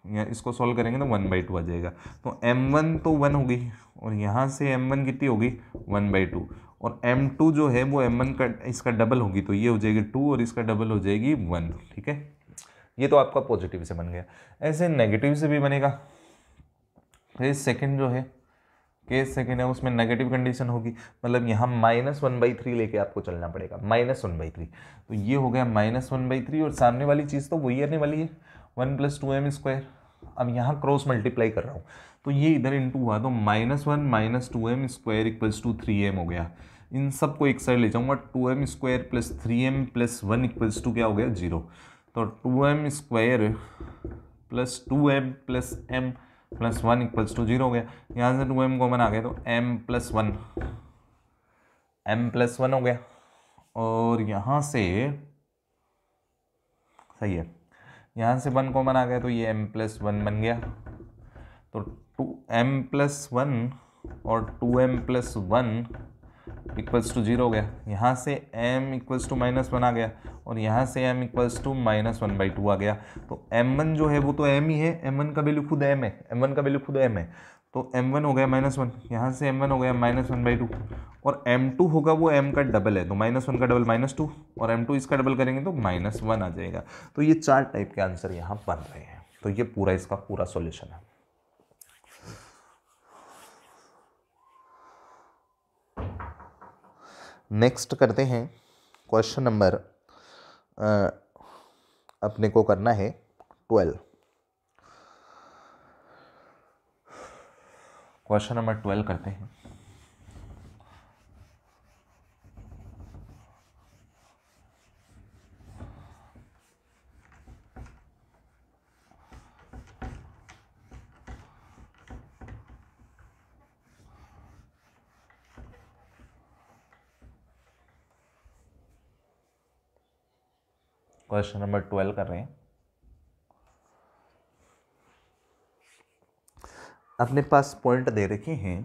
या इसको सॉल्व करेंगे तो 1/2 आ जाएगा। तो m1 तो 1 होगी और यहाँ से m1 कितनी होगी 1/2, और m2 जो है वो m1 का इसका डबल होगी, तो ये हो जाएगी 2 और इसका डबल हो जाएगी 1। ठीक है, ये तो आपका पॉजिटिव से बन गया। ऐसे नेगेटिव से भी बनेगा। केस सेकंड जो है, केस सेकंड है, उसमें नेगेटिव कंडीशन होगी, मतलब यहाँ -1/3 लेके आपको चलना पड़ेगा, -1/3। तो ये हो गया -1/3 और सामने वाली चीज़ तो वही आने वाली है 1 प्लस 2m²। अब यहाँ क्रॉस मल्टीप्लाई कर रहा हूँ तो ये इधर इंटू हुआ तो -1 minus 2m² equals to 3m हो गया। इन सबको एक साइड ले जाऊँगा, 2m² plus 3m plus 1 equals to क्या हो गया 0। तो 2m² plus 2m plus m plus 1 equals to 0 हो गया। यहाँ से 2m कॉमन आ गया तो m प्लस 1 हो गया, और यहाँ से सही है, यहाँ से 1 कॉमन आ गया तो ये m प्लस 1 बन गया। तो 2m प्लस 1 और 2m प्लस 1 इक्वल्स टू 0 हो गया। यहाँ से m इक्वल्स टू -1 आ गया और यहाँ से m इक्वल्स टू -1/2 आ गया। तो m1 जो है वो तो m ही है, m1 का वैल्यू खुद m है, m1 का वैल्यू खुद m है। तो m1 हो गया -1, यहाँ से m1 हो गया -1/2, और m2 होगा वो m का डबल है, तो -1 का डबल -2, और m2 इसका डबल करेंगे तो -1 आ जाएगा। तो ये 4 टाइप के आंसर यहाँ बन रहे हैं। तो ये पूरा इसका पूरा सॉल्यूशन है। नेक्स्ट करते हैं क्वेश्चन नंबर, अपने को करना है 12। क्वेश्चन नंबर 12 करते हैं। क्वेश्चन नंबर 12 कर रहे हैं। अपने पास पॉइंट दे रखे हैं,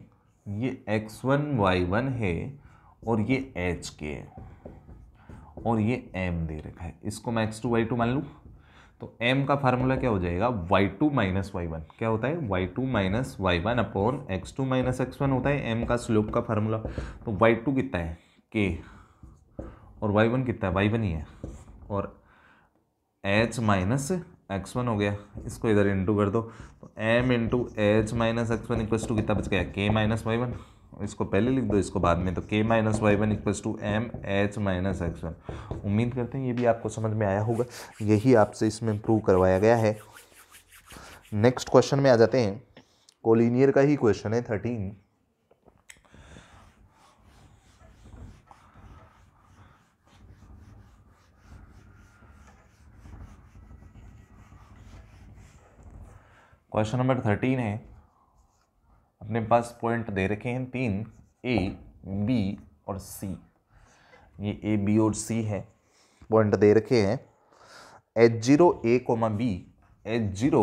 ये x1 y1 है और ये h के है और ये m दे रखा है। इसको मैं x2 y2 मान लूँ तो m का फार्मूला क्या हो जाएगा y2 माइनस y1। क्या होता है y2 minus y1 upon x2 minus x1 होता है m का स्लोप का फार्मूला। तो y2 कितना है k और y1 कितना है y1 ही है, और h माइनस x1 हो गया। इसको इधर इंटू कर दो तो m into h minus x1 equals to कितना बच गया k माइनस y1। इसको पहले लिख दो, इसको बाद में, तो k minus y1 equals to m h माइनस x1। उम्मीद करते हैं ये भी आपको समझ में आया होगा, यही आपसे इसमें प्रूव करवाया गया है। नेक्स्ट क्वेश्चन में आ जाते हैं, कोलिनियर का ही क्वेश्चन है 13। क्वेश्चन नंबर 13 है। अपने पास पॉइंट दे रखे हैं 3, A, B और C। ये A, B और C है, पॉइंट दे रखे हैं H0 A, B, H0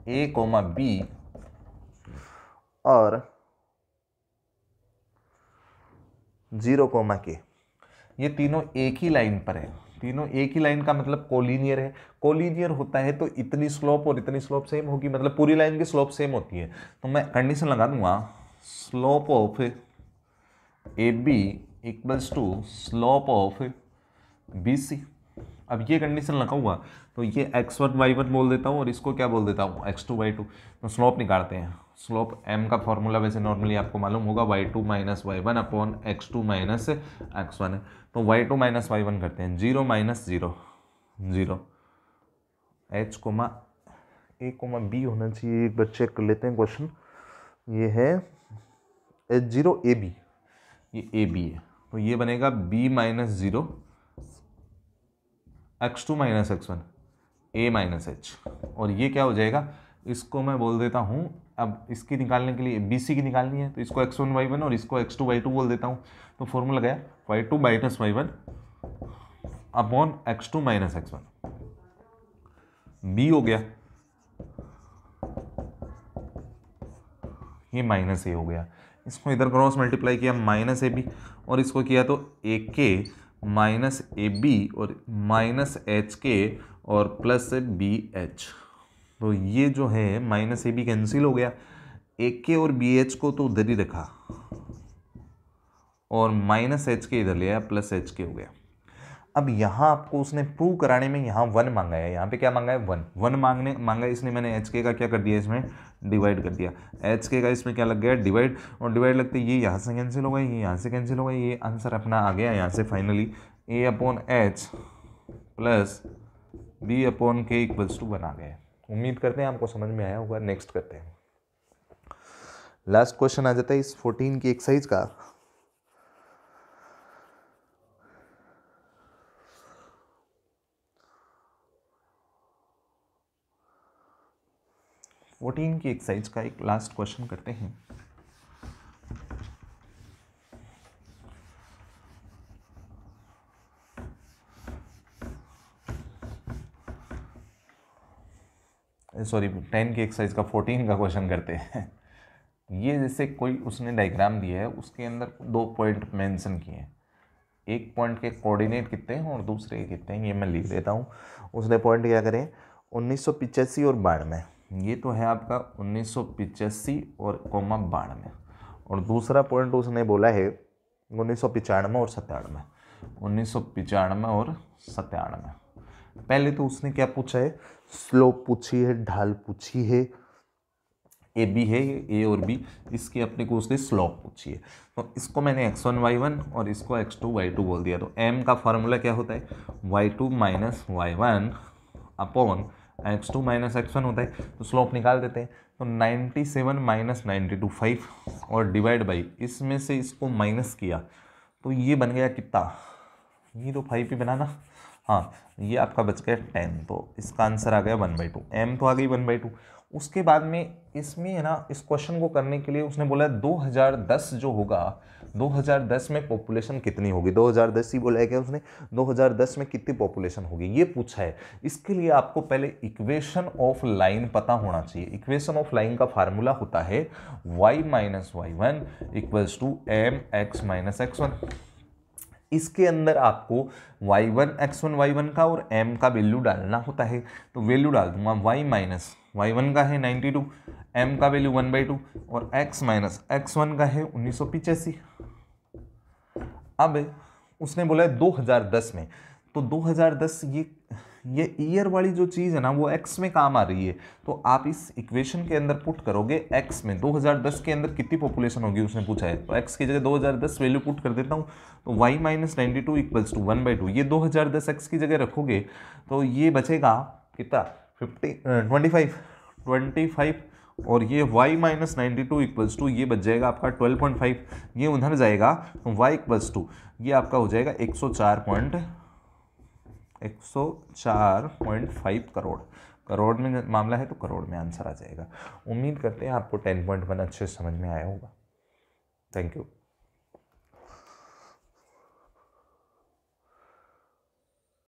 A, B और 0, K। ये तीनों एक ही लाइन पर है। तीनों एक ही लाइन का मतलब कोलिनियर है। कोलिनियर होता है तो इतनी स्लोप और इतनी स्लोप सेम होगी, मतलब पूरी लाइन की स्लोप सेम होती है। तो मैं कंडीशन लगा दूंगा slope of A B equals to slope of B C. अब ये कंडीशन लगा हुआ तो ये x1 y1 बोल देता हूँ और इसको क्या बोल देता हूँ x2 y2। तो स्लोप निकालते हैं। स्लोप m का फॉर्मूला वैसे नॉर्मली आपको मालूम होगा y2 minus y1 upon x2 minus x1 है। तो y2 माइनस y1 करते हैं, 0 माइनस 0 0, h कोमा ए कोमा बी होना चाहिए। एक बार चेक कर लेते हैं क्वेश्चन। ये है H0 AB, ये AB है, तो ये बनेगा B minus 0 x2 minus x1 A minus H, और ये क्या हो जाएगा, इसको मैं बोल देता हूँ, अब इसकी निकालने के लिए BC की निकालनी है तो इसको x1 y1 और इसको x2 y2 बोल देता हूँ। तो फॉर्मूला गया y2 minus y1 upon x2 minus x1, B हो गया, ये माइनस ए हो गया। इसको इधर क्रॉस मल्टीप्लाई किया माइनस ए बी, और इसको किया तो ए के माइनस ए बी और माइनस एच के और प्लस बी एच। तो ये जो है माइनस ए बी कैंसिल हो गया, ए के और बी एच को तो उधर ही रखा और माइनस एच के इधर ले आया, प्लस एच के हो गया। अब यहाँ आपको उसने प्रूव कराने में यहाँ 1 मांगा है, यहाँ पे क्या मांगा है 1 मांगा है इसने, मैंने एच के का क्या कर दिया इसमें डिवाइड कर दिया, एच के का इसमें क्या लग गया डिवाइड, और डिवाइड लगते ये यहाँ से कैंसिल हो गया, ये यहाँ से कैंसिल हो गया, ये आंसर अपना आ गया यहाँ से finally a upon h plus b upon k equals to 1 आ गया। उम्मीद करते हैं आपको समझ में आया होगा। नेक्स्ट करते हैं, लास्ट क्वेश्चन आ जाता है इस 14 की एक्सरसाइज का। फोर्टीन की एक्सरसाइज का एक लास्ट क्वेश्चन करते हैं। सॉरी 10 की एक्सरसाइज का 14 का क्वेश्चन करते हैं। ये जैसे कोई उसने डायग्राम दिया है, उसके अंदर 2 पॉइंट मेंशन किए हैं, एक पॉइंट के कोऑर्डिनेट कितने हैं और दूसरे के कितने हैं, ये मैं लिख देता हूँ। उसने पॉइंट क्या करें 1985 और 92, ये तो है आपका 1985 और कोमा 92, और दूसरा पॉइंट उसने बोला है 1995 और 97, 1995 और 97। पहले तो उसने क्या पूछा है, स्लोप पूछी है, ढाल पूछी है, ए बी है ए और बी, इसकी अपने को उसने स्लोप पूछी है। तो इसको मैंने x1 y1 और इसको x2 y2 बोल दिया। तो m का फार्मूला क्या होता है y2 minus y1 upon x2 minus x1 होता है। तो स्लोप निकाल देते हैं, तो 97 माइनस 92 5 और डिवाइड बाई इसमें से इसको माइनस किया तो ये बन गया कितना, ये तो 5 ही बना ना, हाँ ये आपका बच गया 10। तो इसका आंसर आ गया 1/2, m तो आ गई 1/2। उसके बाद में इसमें है ना, इस क्वेश्चन को करने के लिए उसने बोला 2010 जो होगा, 2010 में पॉपुलेशन कितनी होगी, 2010 ही बोला है क्या उसने, 2010 में कितनी पॉपुलेशन होगी ये पूछा है। इसके लिए आपको पहले इक्वेशन ऑफ लाइन पता होना चाहिए। इक्वेशन ऑफ लाइन का फार्मूला होता है y minus y1 equals to m x minus x1। इसके अंदर आपको y1 x1 y1 का और m का वैल्यू डालना होता है। तो वैल्यू डाल दूंगा, y माइनस y1 का है 92, m का वैल्यू 1/2 और x माइनस x1 का है 1985। अब उसने बोला है 2010 में, तो 2010 ये ईयर वाली जो चीज़ है ना वो x में काम आ रही है। तो आप इस इक्वेशन के अंदर पुट करोगे x में 2010 के अंदर कितनी पॉपुलेशन होगी उसने पूछा है, तो x की जगह 2010 वैल्यू पुट कर देता हूँ। तो y माइनस 92 इक्वल्स टू 1/2, ये 2010 x की जगह रखोगे तो ये बचेगा कितना 25 और ये y माइनस 92 इक्वल्स टू ये बच जाएगा आपका 12.5, ये उधर जाएगा तो y इक्वल्स टू ये आपका हो जाएगा 104.5 करोड़। करोड़ में मामला है तो करोड़ में आंसर आ जाएगा। उम्मीद करते हैं आपको 10.1 अच्छे से समझ में आया होगा। Thank you.